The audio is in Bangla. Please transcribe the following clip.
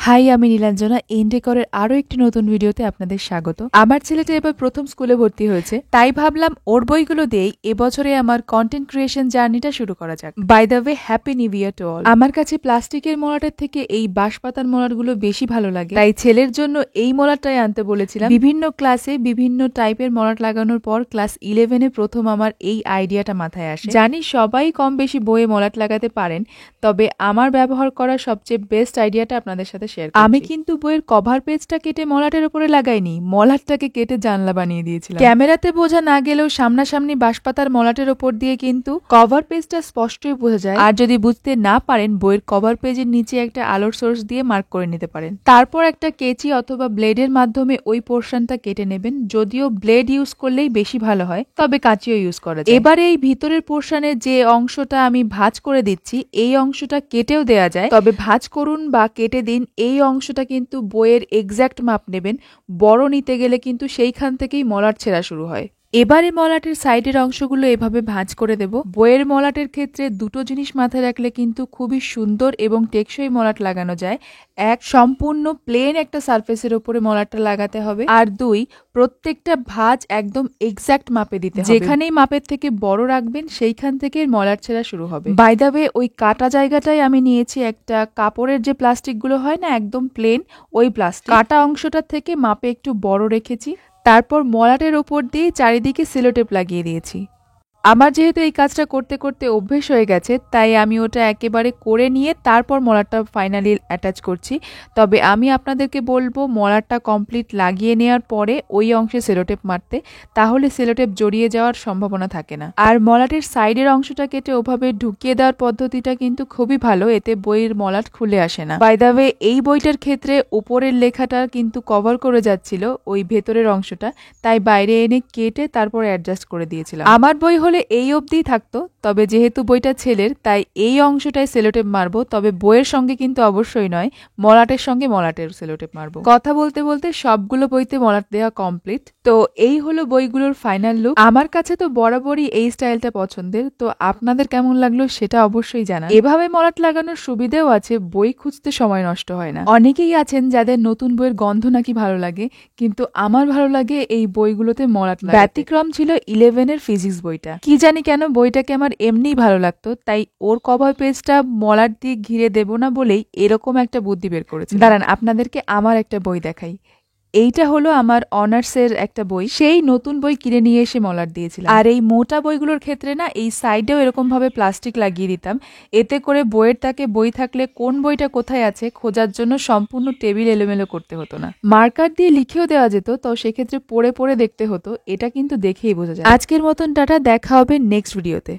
হাই, আমি নীলাঞ্জনা। ইনডেকরের আরো একটি নতুন ভিডিওতে আপনাদের স্বাগত। আমার ছেলেটা এবার প্রথম স্কুলে ভর্তি হয়েছে, তাই ভাবলাম ওর বইগুলো দিয়েই এবছরে আমার কন্টেন্ট ক্রিয়েশন জার্নিটা শুরু করা যাক। By the way, happy new year to all. আমার কাছে প্লাস্টিকের মলাটের থেকে এই বাঁশপাতার মলাটগুলো বেশি ভালো লাগে, তাই ছেলের জন্য এই মলাটটাই আনতে বলেছিলাম। বিভিন্ন ক্লাসে বিভিন্ন টাইপের মলাট লাগানোর পর ক্লাস 11-এ প্রথম আমার এই আইডিয়াটা মাথায় আসে। জানি সবাই কম বেশি বইয়ে মলাট লাগাতে পারেন, তবে আমার ব্যবহার করা সবচেয়ে বেস্ট আইডিয়াটা আপনাদের সাথে শেয়ার করছি। আমি কিন্তু বইয়ের কভার পেজটা কেটে মলাটের উপরে লাগাইনি, মলাটটাকে কেটে জানলা বানিয়ে দিয়েছিলাম। ক্যামেরাতে বোঝা না গেলেও সামনাসামনি বাঁশপাতার মলাটের উপর দিয়ে কিন্তু কভার পেজটা স্পষ্টই বোঝা যায়। আর যদি বুঝতে না পারেন, বইয়ের কভার পেজের নিচে একটা আলোর সোর্স দিয়ে মার্ক করে নিতে পারেন। তারপর একটা কেচি অথবা ব্লেডের মাধ্যমে ওই পোর্শনটা কেটে নেবেন। যদিও ব্লেড ইউজ করলেই বেশি ভালো হয়, তবে কাঁচিও ইউজ করা যায়। এবারে এই ভিতরের পোর্শনে যে অংশটা আমি ভাঁজ করে দিচ্ছি, এই অংশটা কেটেও দেয়া যায়, তবে ভাঁজ করুন বা কেটে দিন, এই অংশটা কিন্তু বইয়ের এক্সাক্ট মাপ নেবেন। বড় নিতে গেলে কিন্তু সেইখান থেকেই মলাট ছেঁড়া শুরু হয়। এবারে মলাটের সাইডের অংশগুলো এভাবে ভাঁজ করে দেব। বইয়ের মলাটের ক্ষেত্রে দুটো জিনিস মাথায় রাখলে কিন্তু খুবই সুন্দর এবং টেকসই মলাট লাগানো যায়। এক, সম্পূর্ণ প্লেন একটা সারফেসের উপরে মলাটটা লাগাতে হবে। আর দুই, প্রত্যেকটা ভাঁজ একদম এক্সাক্ট মাপে দিতে হবে। যেখানেই মাপের থেকে বড় রাখবেন, সেইখান থেকে মলাট ছেঁড়া শুরু হবে। বাই দ্য ওয়ে, ওই কাটা জায়গাটাই আমি নিয়েছি একটা কাপড়ের যে প্লাস্টিক গুলো হয় না, একদম প্লেন ওই প্লাস্টিক। কাটা অংশটা থেকে মাপে একটু বড় রেখেছি। তারপর মলাটের ওপর দিয়ে চারিদিকে সেলোটেপ লাগিয়ে দিয়েছি। আমার যেহেতু এই কাজটা করতে করতে অভ্যেস হয়ে গেছে, তাই আমি ওটা একেবারে করে নিয়ে তারপর মলাটটা ফাইনালি অ্যাটাচ করছি। তবে আমি আপনাদেরকে বলবো, মলাটটা কমপ্লিট লাগিয়ে নেওয়ার পরে ওই অংশে সেলোটেপ মারতে, তাহলে সেলোটেপ জড়িয়ে যাওয়ার সম্ভাবনা থাকে না। আর মলাটের সাইডের অংশটা কেটে ওভাবে ঢুকিয়ে দেওয়ার পদ্ধতিটা কিন্তু খুবই ভালো, এতে বইয়ের মলাট খুলে আসে না। বাই দ্য ওয়ে, এই বইটার ক্ষেত্রে উপরের লেখাটা কিন্তু কভার করে যাচ্ছিল ওই ভেতরের অংশটা, তাই বাইরে এনে কেটে তারপর অ্যাডজাস্ট করে দিয়েছিলাম। আমার বই হলে এই অবধি থাকতো, তবে যেহেতু বইটা ছেলের, তাই এই অংশটায় সেলোটেপ মারবো। তবে বইয়ের সঙ্গে কিন্তু অবশ্যই নয়, মলাটের সঙ্গে মলাটের সেলোটেপ মারবো। কথা বলতে বলতে সবগুলো বইতে মলাট দেওয়া কমপ্লিট। তো এই হলো বইগুলোর ফাইনাল লুক। আমার কাছে তো বরাবরই এই স্টাইলটা পছন্দের, তো আপনাদের কেমন লাগলো সেটা অবশ্যই জানান। এভাবে মলাট লাগানোর সুবিধেও আছে, বই খুঁজতে সময় নষ্ট হয় না। অনেকেই আছেন যাদের নতুন বইয়ের গন্ধ নাকি ভালো লাগে, কিন্তু আমার ভালো লাগে এই বইগুলোতে মলাট লাগাতে। ব্যতিক্রম ছিল 11-এর ফিজিক্স বইটা। কি জানি কেন বইটাকে আমার এমনিই ভালো লাগতো, তাই ওর কভার পেজটা মলাট দিয়ে ঘিরে দেব না বলেই এরকম একটা বুদ্ধি বের করেছি। দাঁড়ান, আপনাদেরকে আমার একটা বই দেখাই। এইটা হলো আমার অনার্সের একটা বই, সেই নতুন বই কিনে নিয়ে এসে মলাট দিয়েছিলাম। আর এই মোটা বইগুলোর ক্ষেত্রে না, এই সাইডেও এরকম ভাবে প্লাস্টিক লাগিয়ে দিতাম, এতে করে বইয়ের তাকে বই থাকলে কোন বইটা কোথায় আছে খোঁজার জন্য সম্পূর্ণ টেবিল এলোমেলো করতে হতো না। মার্কার দিয়ে লিখেও দেওয়া যেত, তো সেক্ষেত্রে পড়ে পড়ে দেখতে হতো। এটা কিন্তু দেখেই বোঝা যায়। আজকের মতন টাটা, দেখা হবে নেক্সট ভিডিওতে।